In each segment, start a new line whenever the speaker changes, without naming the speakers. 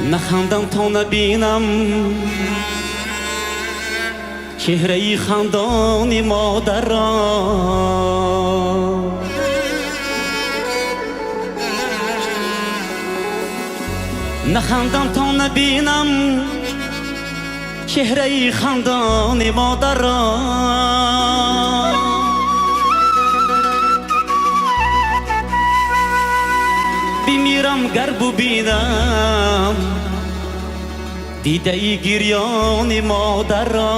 نخندم تا نبینم چهره خندان مادر را، نخندم تا نبینم چهره خندان مادر را. بمیرم گر ببینم دیده ای گریان مادر را.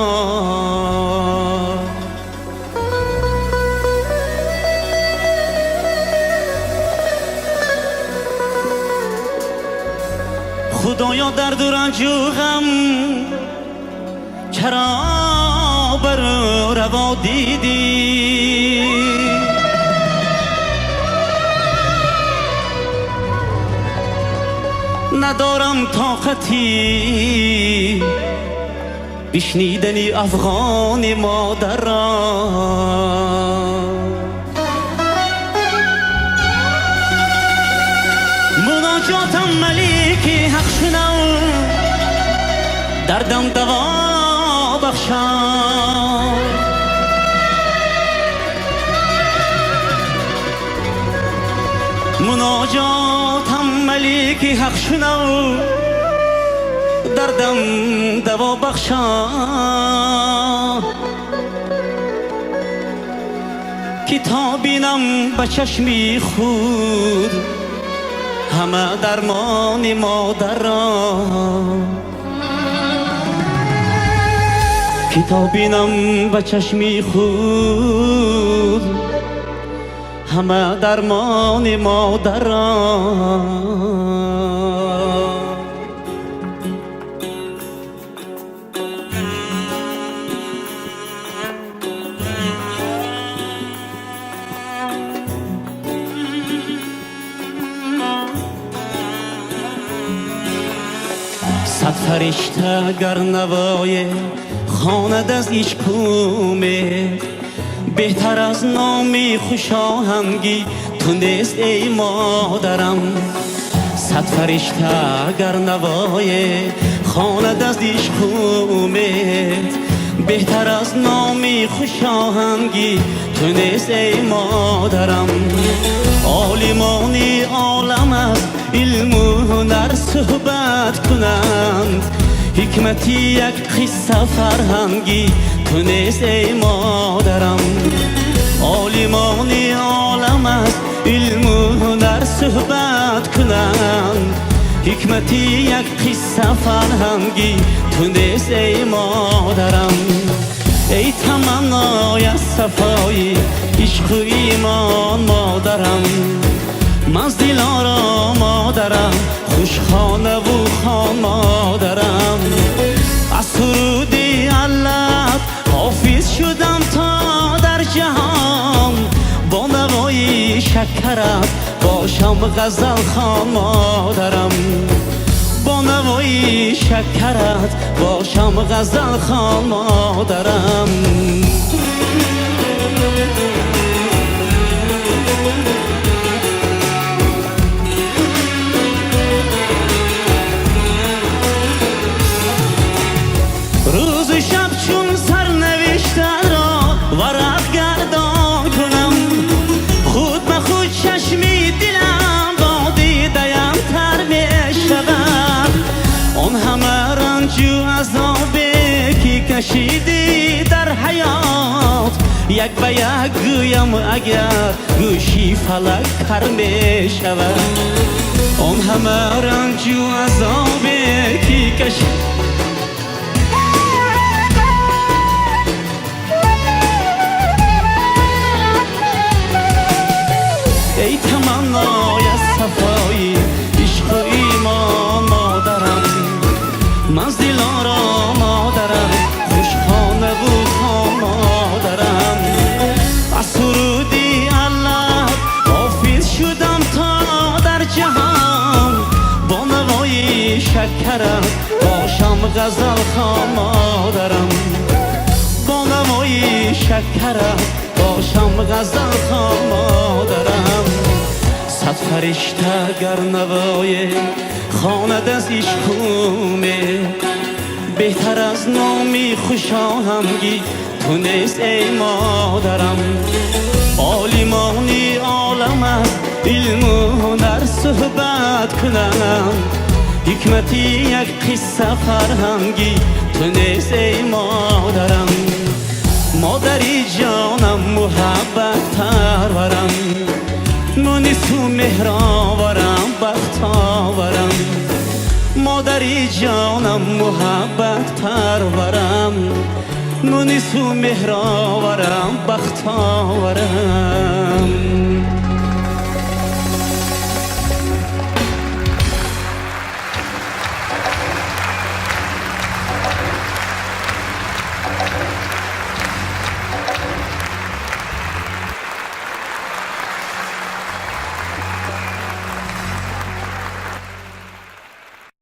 خدایا درد و رنج و غم چرا بر روا دیدی؟ ندارم طاقتی بشنیدنی افغان مادر را. مناجاتم ملیکی حق شنو، دردم دوا بخشا. مناجاتم ملیکی حق شنو، دردم دوا بخشا. کتابینم به چشمی خود همه درمان مادر را. کتابینم به چشمی خود همه درمان مادر را. صد فرشته گر نوای خواند از عشقومه، بهتر از نامی خوش آهنگی تو نیست ای مادرم. صد فرشته گر نوای خواند از عشقومه، بهتر از نامی خوش آهنگی تو نیست ای مادرم. عالمانی عالم از علم و هنر صحبت کنند، حکمتی یک قصه فرهنگی تو نیست ای مادرم. عالمانی عالم از علم و هنر صحبت کنند، حکمتی یک قصه فرهنگی تو نیست ای مادرم. ای تمنای صفای عشق و ایمان مادرم، منزل آرام مادرم، خوشخانه و خان مادرم. از سرودی علت حافظ شدم تا در جهان، با نوای شکرت باشم غزل خوان مادرم. با نوای شکرت باشم غزل خوان مادرم. روز و شب چون سرنوشته را ورق گردان کنم، خود به خود چشمی دلم با دیده‌ام تر می شود. آن همه رنج و عذابی که کشیدی در حیات، یک به یک گویم اگر گوشی فلک کر می شود. آن همه رنج و عذابی که کشیدی ای تمنای صفای عشق و ایمان مادرم، منزل آرام مادرم، خوشخانه و خان مادرم. از سرودی الله حافظ شدم تا در جهان، با نوای شکرت باشم غزل خوان مادرم. با نوای شکرت باشم غزل خوان مادرم. صد فرشته گر نوای خواند از عشقومه بهتر از نامی خوشاهنگی تو نیست ای مادرم عالمانی عالم از علم و هنر صحبت کنم حکمتی یک قصه فرهنگی تو نیست ای مادرم مادری جانم محبت پرورم مونیسو مهرآورم بخت آورم مادری جانم محبت پرورم مونیسو مهرآورم بخت آورم